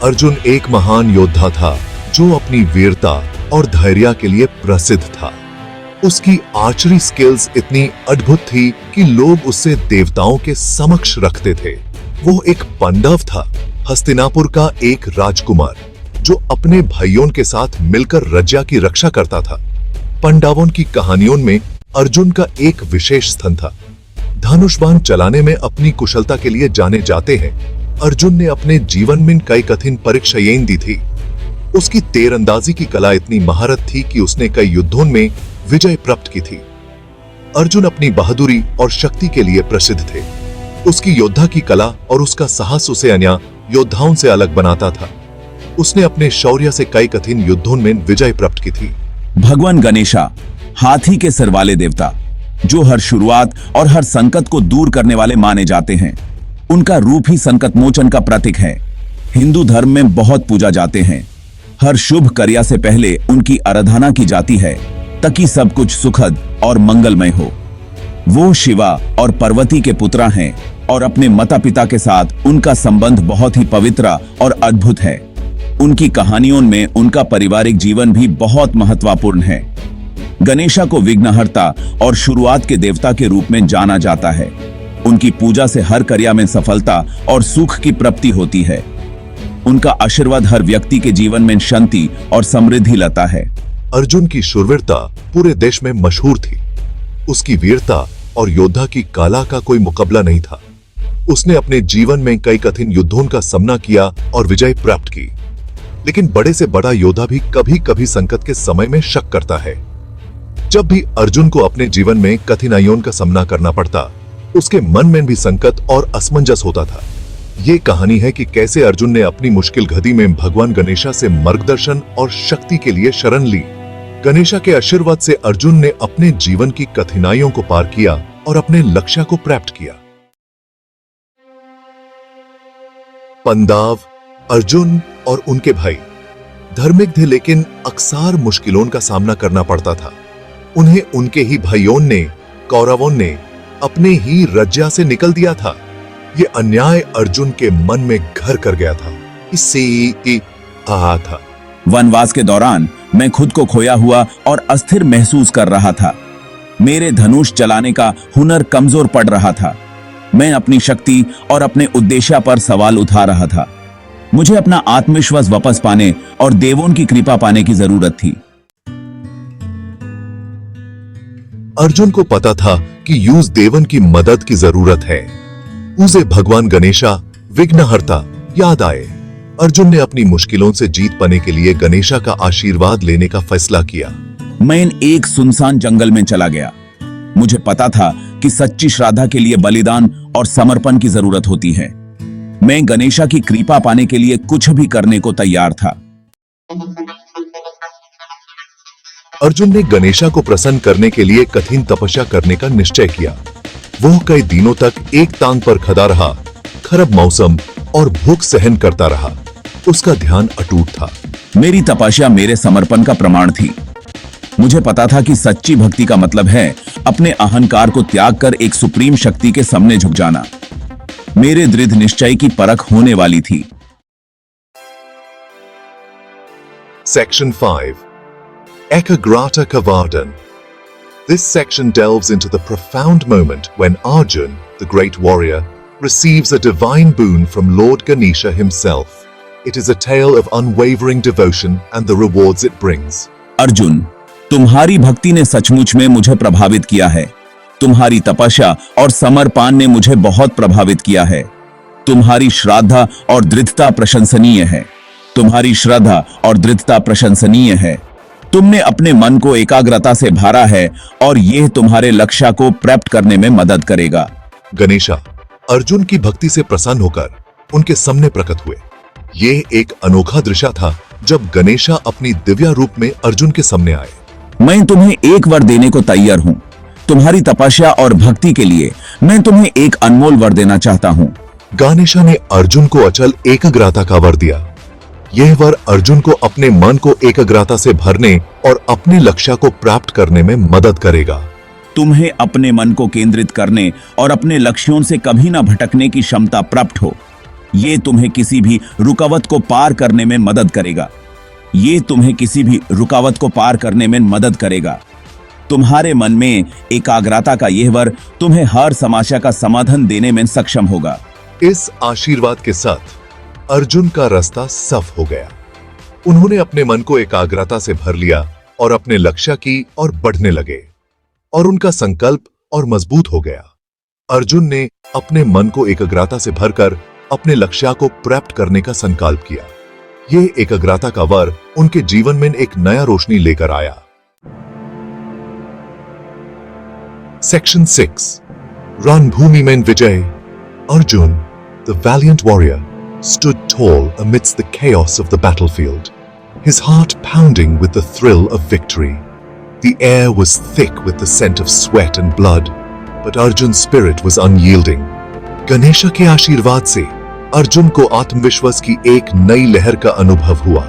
अर्जुन एक महान योद्धा था जो अपनी वीरता और धैर्य के लिए प्रसिद्ध था। उसकी आर्चरी स्किल्स इतनी अद्भुत थी कि लोग उसे देवताओं के समक्ष रखते थे। वो एक पांडव था, हस्तिनापुर का एक राजकुमार जो अपने भाइयों के साथ मिलकर रज्या की रक्षा करता था। पांडवों की कहानियों में अर्जुन का एक विशेष स्थान था। धनुष बाण चलाने में अपनी कुशलता के लिए जाने जाते हैं। अर्जुन ने अपने जीवन में कई कठिन परीक्षाएं दी थी। उसकी तीरंदाजी की कला इतनी महारत थी कि उसने कई युद्धों में विजय प्राप्त की थी। अर्जुन अपनी बहादुरी और शक्ति के लिए प्रसिद्ध थे। उसकी योद्धा की कला और उसका साहस उसे अन्य योद्धाओं से अलग बनाता था। उसने अपने शौर्य से कई कठिन युद्धों में विजय प्राप्त की थी। भगवान गणेशा हाथी के सिर वाले देवता जो हर शुरुआत और हर संकट को दूर करने वाले माने जाते हैं। उनका रूप ही संकट मोचन का प्रतीक है। हिंदू धर्म में बहुत पूजा जाते हैं। हर शुभ क्रिया से पहले उनकी आराधना की जाती है ताकि सब कुछ सुखद और मंगलमय हो। वो शिवा और पार्वती के पुत्र हैं और अपने माता पिता के साथ उनका संबंध बहुत ही पवित्र और अद्भुत है। उनकी कहानियों में उनका पारिवारिक जीवन भी बहुत महत्वपूर्ण है। गणेशा को विघ्नहर्ता और शुरुआत के देवता के रूप में जाना जाता है। उनकी पूजा से हर कार्य में सफलता और सुख की प्राप्ति होती है। उनका आशीर्वाद हर व्यक्ति के जीवन में शांति और समृद्धि लाता है। अर्जुन की शूरवीरता पूरे देश में मशहूर थी। उसकी वीरता और योद्धा की कला का कोई मुकाबला नहीं था। उसने अपने जीवन में कई कठिन युद्धों का सामना किया और विजय प्राप्त की। लेकिन बड़े से बड़ा योद्धा भी कभी कभी संकट के समय में शक करता है। जब भी अर्जुन को अपने जीवन में कठिनाइयों का सामना करना पड़ता, उसके मन में भी संकट और असमंजस होता था। ये कहानी है कि कैसे अर्जुन ने अपनी मुश्किल घड़ी में भगवान गणेशा से मार्गदर्शन और शक्ति के लिए शरण ली। गणेशा के आशीर्वाद से अर्जुन ने अपने जीवन की कठिनाइयों को पार किया और अपने लक्ष्य को प्राप्त किया। पांडव, अर्जुन और उनके भाई धार्मिक थे, लेकिन अक्सर मुश्किलों का सामना करना पड़ता था। उन्हें उनके ही भाइयों ने, कौरवों ने अपने ही रज्या से निकल दिया था। ये अन्याय अर्जुन के मन में घर कर गया था। इससे ही आहा था। वनवास के दौरान मैं खुद को खोया हुआ और अस्थिर महसूस कर रहा था। मेरे धनुष चलाने का हुनर कमजोर पड़ रहा था। मैं अपनी शक्ति और अपने उद्देश्य पर सवाल उठा रहा था। मुझे अपना आत्मविश्वास वापस पाने और देवों की कृपा पाने की जरूरत थी। अर्जुन को पता था कि यूज देवन की मदद की जरूरत है। उसे भगवान गणेशा विघ्नहर्ता याद आए। अर्जुन ने अपनी मुश्किलों से जीत पाने के लिए गणेशा का आशीर्वाद लेने का फैसला किया। मैं एक सुनसान जंगल में चला गया। मुझे पता था कि सच्ची श्रद्धा के लिए बलिदान और समर्पण की जरूरत होती है। मैं गणेशा की कृपा पाने के लिए कुछ भी करने को तैयार था। अर्जुन ने गणेशा को प्रसन्न करने के लिए कठिन तपस्या करने का निश्चय किया। वो कई दिनों तक एक टांग पर खड़ा रहा, खराब मौसम और भूख सहन करता रहा। उसका ध्यान अटूट था। मेरी तपस्या मेरे समर्पण का प्रमाण थी। मुझे पता था कि सच्ची भक्ति का मतलब है अपने अहंकार को त्याग कर एक सुप्रीम शक्ति के सामने झुक जाना। मेरे दृढ़ निश्चय की परख होने वाली थी। Section 5. Ekagrata Kavardhan. This section delves into the profound moment when Arjun, the great warrior, receives a divine boon from Lord Ganesha himself. It is a tale of unwavering devotion and the rewards it brings. Arjun, तुम्हारी भक्ति ने सचमुच में मुझे प्रभावित किया है। तुम्हारी तपस्या और समर्पण ने मुझे बहुत प्रभावित किया है। तुम्हारी श्रद्धा और दृढ़ता प्रशंसनीय है। तुम्हारी श्रद्धा और दृढ़ता प्रशंसनीय है। तुमने अपने मन को एकाग्रता से भरा है और यह तुम्हारे लक्ष्य को प्राप्त करने में मदद करेगा। गणेशा अर्जुन की भक्ति से प्रसन्न होकर उनके सामने प्रकट हुए। यह एक अनोखा दृश्य था जब गणेशा अपनी दिव्य रूप में अर्जुन के सामने आए। मैं तुम्हें एक वर देने को तैयार हूं। तुम्हारी तपस्या और भक्ति के लिए मैं तुम्हें एक अनमोल वर देना चाहता हूं। गणेशा ने अर्जुन को अचल एकाग्रता का वर दिया। यह वर अर्जुन को अपने मन को एकाग्रता से भरने और अपने लक्ष्य को प्राप्त करने में मदद करेगा। तुम्हें अपने मन को केंद्रित करने और अपने लक्ष्यों से कभी न भटकने की क्षमता प्राप्त हो। ये तुम्हें किसी भी रुकावट को पार करने में मदद करेगा। ये तुम्हें किसी भी रुकावट को पार करने में मदद करेगा। तुम्हारे मन में एकाग्रता का यह वर तुम्हें हर समस्या का समाधान देने में सक्षम होगा। इस आशीर्वाद के साथ अर्जुन का रास्ता साफ हो गया। उन्होंने अपने मन को एकाग्रता से भर लिया और अपने लक्ष्य की ओर बढ़ने लगे और उनका संकल्प और मजबूत हो गया। अर्जुन ने अपने मन को एकाग्रता से भरकर अपने लक्ष्य को प्राप्त करने का संकल्प किया। यह एकाग्रता का वर उनके जीवन में एक नया रोशनी लेकर आया। सेक्शन 6 रणभूमि में विजय। Arjun, the valiant warrior, stood tall amidst the chaos of the battlefield, his heart pounding with the thrill of victory. The air was thick with the scent of sweat and blood, but Arjun's spirit was unyielding. Ganesha के आशीर्वाद से अर्जुन को आत्मविश्वास की एक नई लहर का अनुभव हुआ।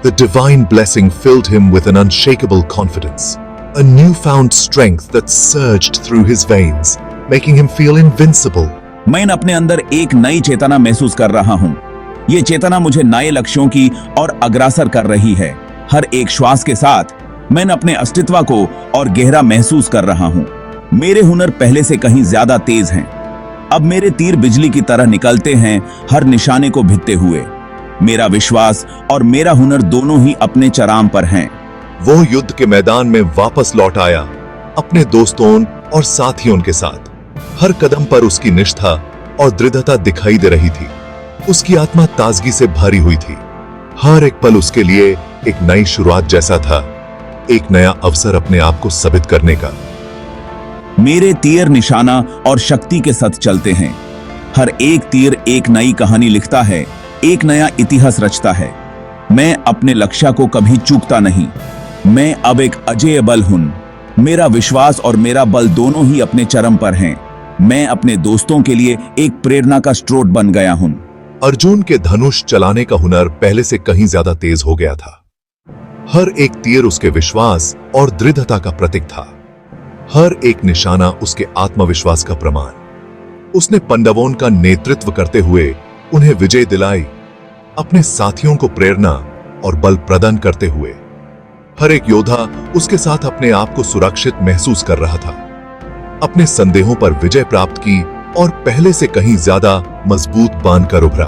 The divine blessing filled him with an unshakable confidence, a newfound strength that surged through his veins, making him feel invincible. मैं अपने अंदर एक नई चेतना महसूस कर रहा हूँ। ये चेतना मुझे नए लक्ष्यों की और अग्रसर कर रही है। हर एक श्वास के साथ मैं अपने अस्तित्व को और गहरा महसूस कर रहा हूँ। मेरे हुनर पहले से कहीं ज्यादा तेज हैं। अब मेरे तीर बिजली की तरह निकलते हैं, हर निशाने को भिदते हुए। मेरा विश्वास और मेरा हुनर दोनों ही अपने चरम पर हैं। वो युद्ध के मैदान में वापस लौट आया, अपने दोस्तों और साथियों के साथ। हर कदम पर उसकी निष्ठा और दृढ़ता दिखाई दे रही थी। उसकी आत्मा ताजगी से भरी हुई थी। हर एक पल उसके लिए एक नई शुरुआत जैसा था, एक नया अवसर अपने आप को साबित करने का। मेरे तीर निशाना और शक्ति के साथ चलते हैं। हर एक तीर एक नई कहानी लिखता है, एक नया इतिहास रचता है। मैं अपने लक्ष्य को कभी चूकता नहीं। मैं अब एक अजेय बल हूं। मेरा विश्वास और मेरा बल दोनों ही अपने चरम पर हैं। मैं अपने दोस्तों के लिए एक प्रेरणा का स्रोत बन गया हूं। अर्जुन के धनुष चलाने का हुनर पहले से कहीं ज्यादा तेज हो गया था। हर एक तीर उसके विश्वास और दृढ़ता का प्रतीक था। हर एक निशाना उसके आत्मविश्वास का प्रमाण। उसने पांडवों का नेतृत्व करते हुए उन्हें विजय दिलाई, अपने साथियों को प्रेरणा और बल प्रदान करते हुए। हर एक योद्धा उसके साथ अपने आप को सुरक्षित महसूस कर रहा था। अपने संदेहों पर विजय प्राप्त की और पहले से कहीं ज्यादा मजबूत बांधकर उभरा।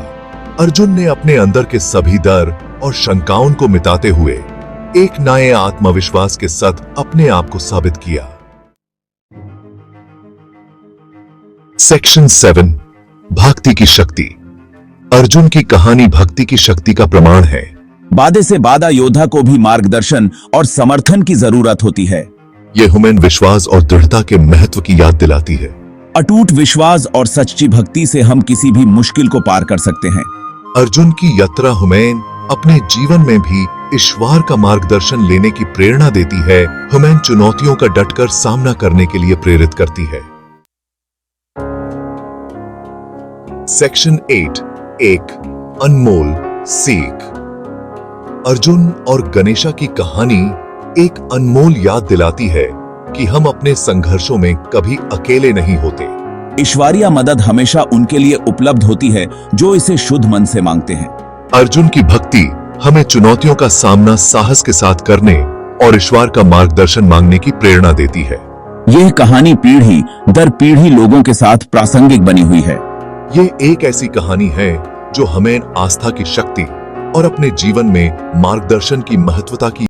अर्जुन ने अपने अंदर के सभी डर और शंकाओं को मिटाते हुए एक नए आत्मविश्वास के साथ अपने आप को साबित किया। सेक्शन 7 भक्ति की शक्ति। अर्जुन की कहानी भक्ति की शक्ति का प्रमाण है। बाधे से बाधा योद्धा को भी मार्गदर्शन और समर्थन की जरूरत होती है। यह ह्यूमन विश्वास और दृढ़ता के महत्व की याद दिलाती है। अटूट विश्वास और सच्ची भक्ति से हम किसी भी मुश्किल को पार कर सकते हैं। अर्जुन की यात्रा हमें अपने जीवन में भी ईश्वर का मार्गदर्शन लेने की प्रेरणा देती है। हमें चुनौतियों का डटकर सामना करने के लिए प्रेरित करती है। सेक्शन 8 एक अनमोल सीख। अर्जुन और गणेशा की कहानी एक अनमोल याद दिलाती है कि हम अपने संघर्षों में कभी अकेले नहीं होते। ईश्वरीय मदद हमेशा उनके लिए उपलब्ध होती है जो इसे शुद्ध मन से मांगते हैं। अर्जुन की भक्ति हमें चुनौतियों का सामना साहस के साथ करने और ईश्वर का मार्गदर्शन मांगने की प्रेरणा देती है। यह कहानी पीढ़ी दर पीढ़ी लोगों के साथ प्रासंगिक बनी हुई है। ये एक ऐसी कहानी है जो हमें आस्था की शक्ति और अपने जीवन में मार्गदर्शन की महत्वता की